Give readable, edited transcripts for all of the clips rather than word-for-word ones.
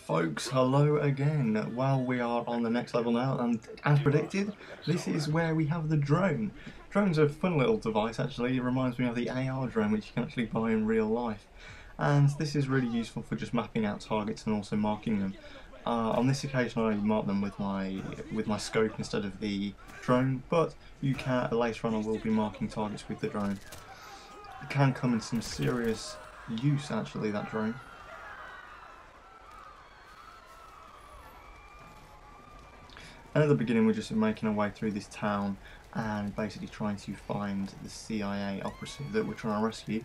Folks, hello again. Well, we are on the next level now, and as predicted, this is where we have the drone. Drone's a fun little device actually. It reminds me of the AR drone, which you can actually buy in real life. And this is really useful for just mapping out targets and also marking them. On this occasion I mark them with my scope instead of the drone, but you can later on I will be marking targets with the drone. It can come in some serious use actually, that drone. And at the beginning we're just making our way through this town and basically trying to find the CIA operative that we're trying to rescue.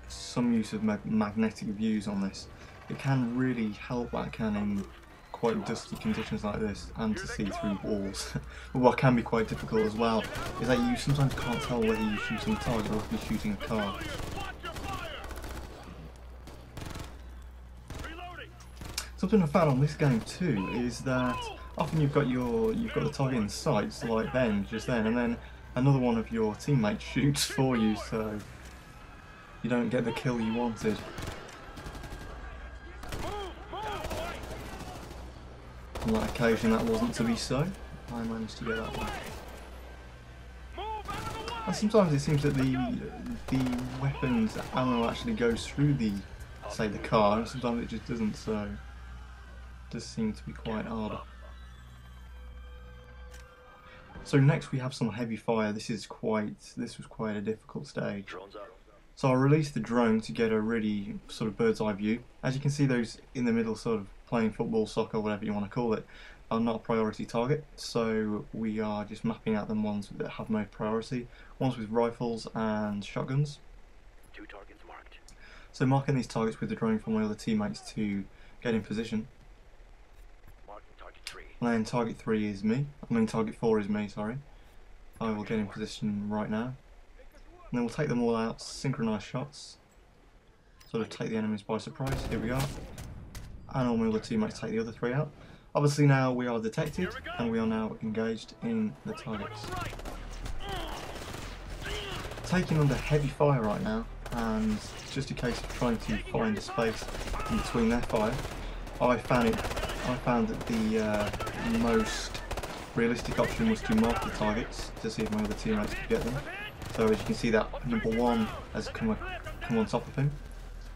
Some use of magnetic views on this. It can really help, that can, in quite dusty conditions like this, and to see through walls. But what can be quite difficult as well is that you sometimes can't tell whether you're shooting a target or if you're shooting a car. Something I found on this game too is that often you've got the target in sights, like just then, and then another one of your teammates shoots for you, so you don't get the kill you wanted. On that occasion that wasn't to be so. I managed to get that one. And sometimes it seems that the weapon's ammo actually goes through the car, and sometimes it just doesn't, so it does seem to be quite hard. So next we have some heavy fire. This was quite a difficult stage. So I released the drone to get a really sort of bird's eye view. As you can see, those in the middle sort of playing football, soccer, whatever you want to call it, are not a priority target. So we are just mapping out the ones that have no priority. Ones with rifles and shotguns. 2 targets marked. So marking these targets with the drone for my other teammates to get in position. Marking target 3. And then target 3 is me. Target 4 is me, sorry. I will get in position right now. And then we'll take them all out, synchronise shots, sort of take the enemies by surprise. Here we are. And all my other teammates take the other 3 out. Obviously now we are detected and we are now engaged in the targets. Taking under heavy fire right now, and it's just a case of trying to find a space in between their fire. I found that the most realistic option was to mark the targets to see if my other teammates could get them. So as you can see, that number 1 has come on top of him,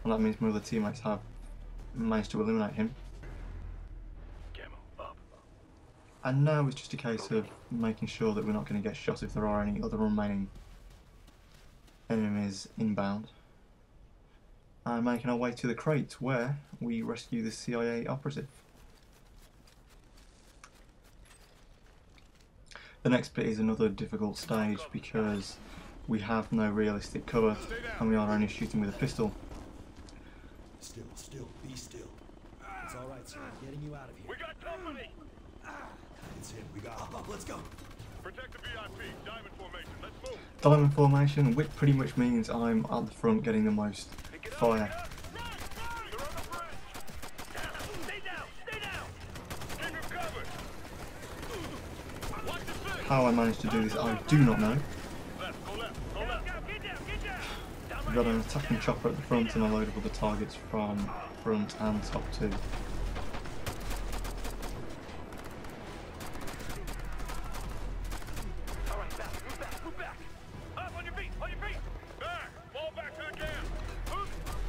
and that means my other teammates have managed to eliminate him. And now it's just a case of making sure that we're not going to get shot if there are any other remaining enemies inbound. And making our way to the crate where we rescue the CIA operative. The next bit is another difficult stage because we have no realistic cover and we are only shooting with a pistol. Still, be still. It's alright, sir. I'm getting you out of here. We got company! That's it. We got up. Let's go. Protect the VIP. Diamond formation. Let's move. Diamond formation, which pretty much means I'm at the front getting the most fire. How I managed to do this, I do not know. We've got an attacking chopper at the front and a load of other targets from front and top too. Move back. Up on your feet. Back. Fall back to the camp.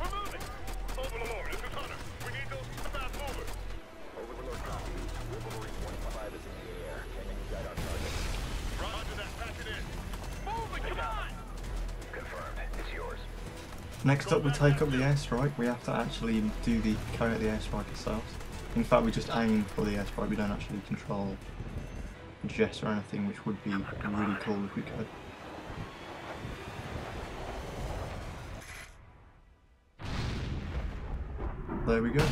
We're moving. Overlord, this is Hunter. We need those fast movers. Overlord copy. Wolverine 1-5 is in the air. Can you guide our target? Roger that. Patch it in. Move it. Come on. Confirmed. It's yours. Next up we take up the airstrike. We have to actually carry out the airstrike ourselves. In fact we just aim for the airstrike, we don't actually control jets or anything, which would be really cool if we could. There we go.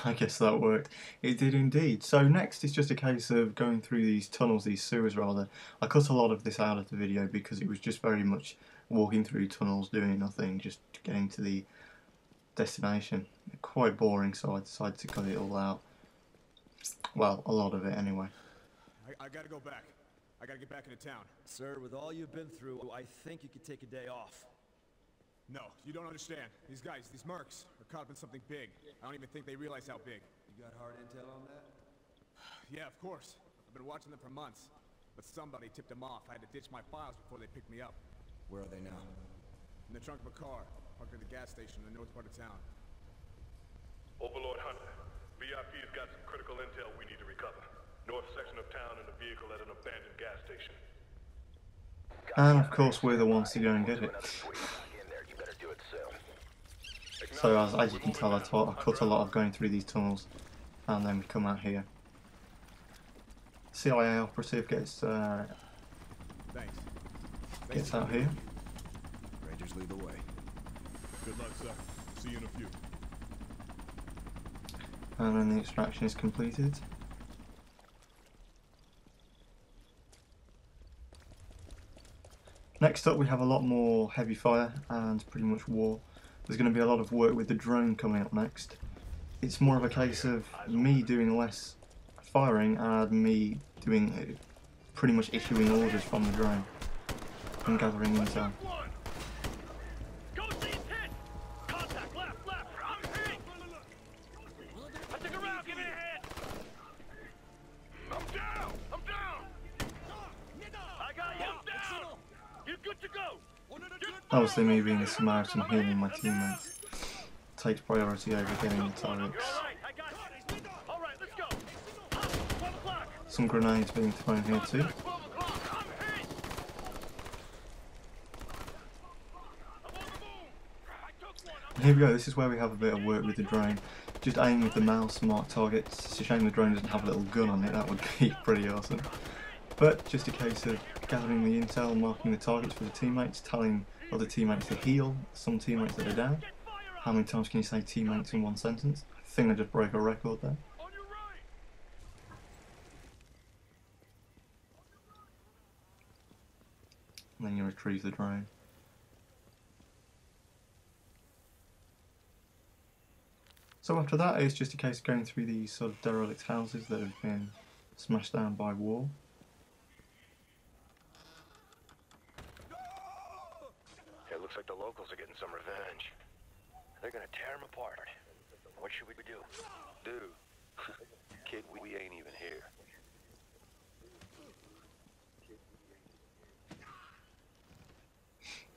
I guess that worked. It did indeed. So next it's just a case of going through these tunnels, these sewers rather. I cut a lot of this out of the video because it was just very much walking through tunnels, doing nothing, just getting to the destination. quite boring, so I decided to cut it all out. Well, a lot of it anyway. I gotta go back. I gotta get back into town. Sir, with all you've been through, I think you could take a day off. No, you don't understand. These guys, these mercs, are caught up in something big. I don't even think they realize how big. You got hard intel on that? Yeah, of course. I've been watching them for months. But somebody tipped them off. I had to ditch my files before they picked me up. Where are they now? In the trunk of a car, parked at the gas station in the north part of town. Overlord Hunter, VIP's got some critical intel we need to recover. North section of town and a vehicle at an abandoned gas station. And of course we're the ones to go and get it. So as you can tell, I cut a lot of going through these tunnels, and then we come out here. CIA operative gets Thanks. gets out here. Rangers lead the way. Good luck, sir. See you in a few. And then the extraction is completed. Next up we have a lot more heavy fire and pretty much war. There's going to be a lot of work with the drone coming up next. It's more of a case of me doing less firing and me doing pretty much issuing orders from the drone and gathering intel. Go see hit! Contact left! I'm hit! I took a round, give me a hand! I'm down! I got you! I'm down! You're good to go! Obviously me being a Samaritan healing my teammates takes priority over getting the targets. I got you! Alright, let's go! 12 o'clock! Some grenades being thrown here too. 12 o'clock! I'm hit! I'm on the move! I took one! And here we go, this is where we have a bit of work with the drone. Just aim with the mouse, mark targets. It's a shame the drone doesn't have a little gun on it, that would be pretty awesome. But just a case of gathering the intel, marking the targets for the teammates, telling other teammates to heal, some teammates that are down. How many times can you say teammates in one sentence? I think I just broke a record there. On your right! And then you retrieve the drone. So after that, it's just a case of going through these sort of derelict houses that have been smashed down by war. It looks like the locals are getting some revenge. They're gonna tear them apart. What should we do? Kid, we ain't even here.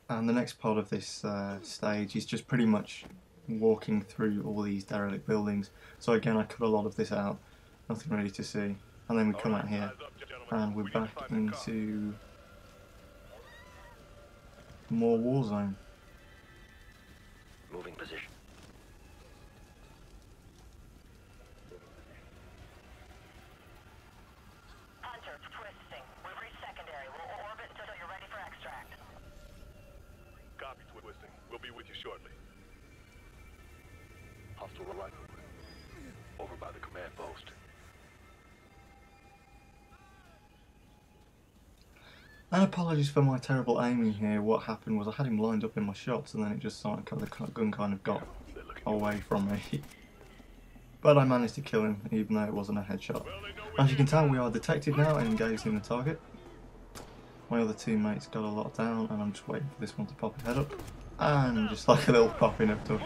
And the next part of this stage is just pretty much walking through all these derelict buildings. So again, I cut a lot of this out, nothing really to see. And then we come out here and we're back into more war zone. Moving position. Hunter, twisting. We've reached secondary. We'll orbit until you're ready for extract. Copy, Twisting. We'll be with you shortly. Hostile right. Over by the command post. And apologies for my terrible aiming here. What happened was I had him lined up in my shots and then it just started, the gun kind of got away from me. But I managed to kill him even though it wasn't a headshot. As you can tell, we are detected now and engaged in the target. My other teammates got a lot down and I'm just waiting for this one to pop his head up. And just like a little popping of stuff,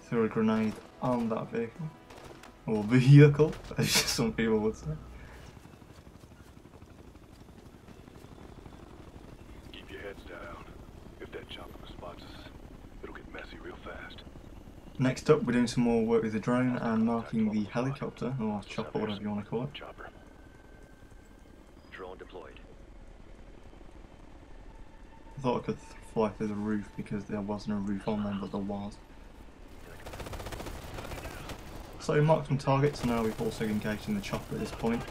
threw a grenade on that vehicle. Or vehicle, as some people would say. Keep your heads down. If that chopper spots us, it'll get messy real fast. Next up, we're doing some more work with the drone and marking the helicopter, or chopper, whatever you want to call it. Chopper. Drone deployed. I thought I could fly through the roof because there wasn't a roof on them, but there was. So we marked some targets, and now we've also engaged in the chopper at this point.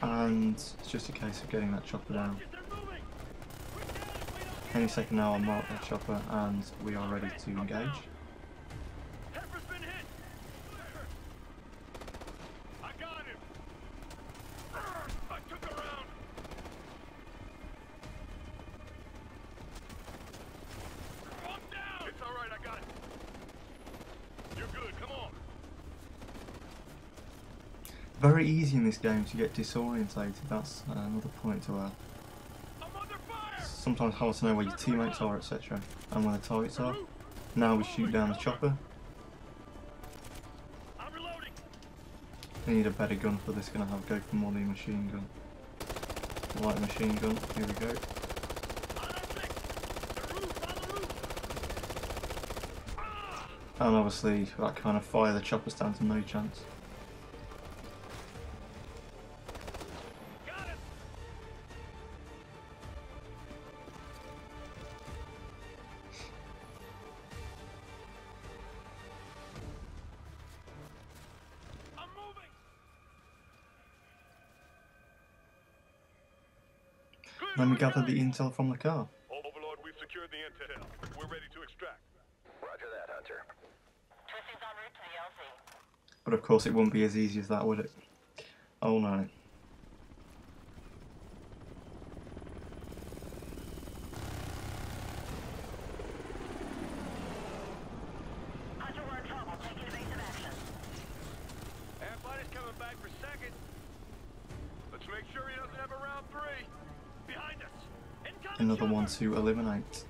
And it's just a case of getting that chopper down. Any second now I'll mark that chopper and we are ready to engage. Tempest been hit! I got him! I took a round! I'm down! It's alright, I got it. Very easy in this game to get disorientated, that's another point to add. I'm under fire! Sometimes hard to know where your teammates are, etc. and where the targets are. Now we shoot down the chopper. I'm reloading! We need a better gun for this, gonna have go for more the machine gun. Light machine gun, here we go. On our six! The roof! On the roof! Ah! And obviously that kind of fire the chopper stands to no chance. Got it! I'm moving! Then we gather the intel from the car. Overlord, we've secured the intel. We're ready to extract. Roger that, Hunter. Twisting's en route to the LZ. But of course it wouldn't be as easy as that, would it? Oh no. Hunter, we're in trouble. Taking evasive action. Airfighter's coming back for second. Let's make sure he doesn't have a round three. Behind us. Incoming Another one chopper. to eliminate.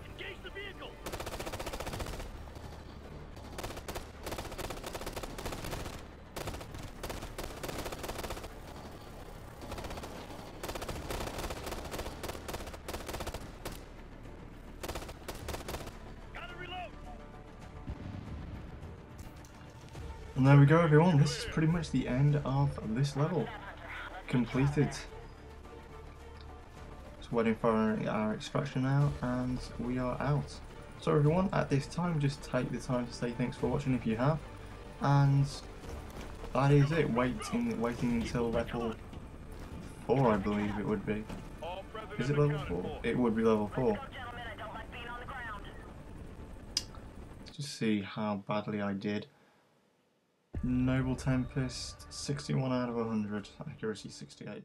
Engage the vehicle. Gotta reload. And there we go everyone, this is pretty much the end of this level. Completed. Just waiting for our extraction now and we are out. So everyone, at this time just take the time to say thanks for watching if you have. And that is it, waiting until level 4 I believe it would be. All present Is it and level accounted 4? for. It would be level 4. Go, gentlemen. I don't like being on the ground. Just see how badly I did. Noble Tempest, 61 out of 100, accuracy 68%.